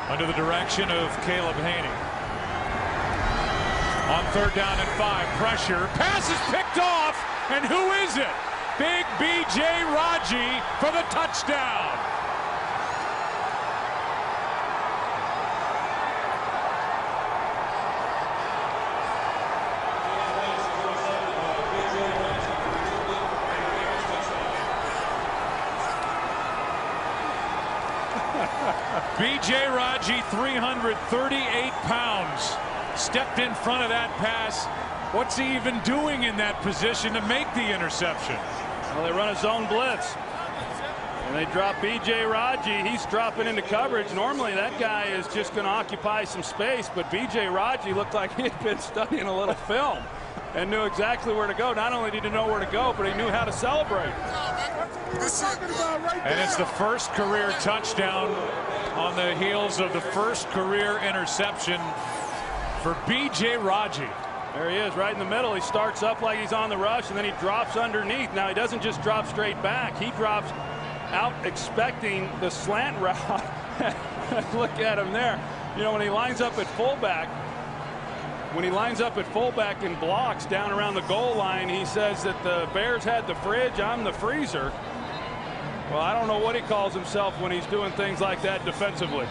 under the direction of Caleb Haney. On 3rd down and 5, pressure, pass is picked off, and who is it? Big B.J. Raji for the touchdown. B.J. Raji, 338 pounds, stepped in front of that pass. What's he even doing in that position to make the interception? Well, they run a zone blitz, and they drop B.J. Raji. He's dropping into coverage. Normally, that guy is just going to occupy some space, but B.J. Raji looked like he had been studying a little film and knew exactly where to go. Not only did he know where to go, but he knew how to celebrate. And it's the first career touchdown on the heels of the first career interception for B.J. Raji. There he is, right in the middle. He starts up like he's on the rush, and then he drops underneath. Now, he doesn't just drop straight back. He drops out expecting the slant route. Look at him there. You know, when he lines up at fullback, and blocks down around the goal line, he says that the Bears had the fridge, I'm the freezer. Well, I don't know what he calls himself when he's doing things like that defensively.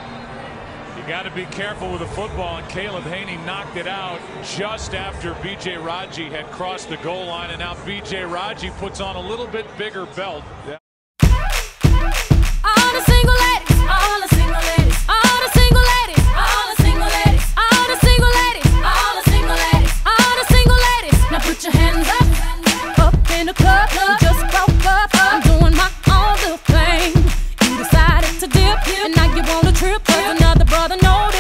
You got to be careful with the football, and Caleb Haney knocked it out just after B.J. Raji had crossed the goal line, and now B.J. Raji puts on a little bit bigger belt. Yeah. All the single ladies, all the single ladies, all the single ladies, all the single ladies, all the single ladies, all the single ladies, all the single ladies. Now put your hands up in the club. You just broke up. I'm doing my own little thing. You decided to dip, and now you want a trip. 'Cause another brother knows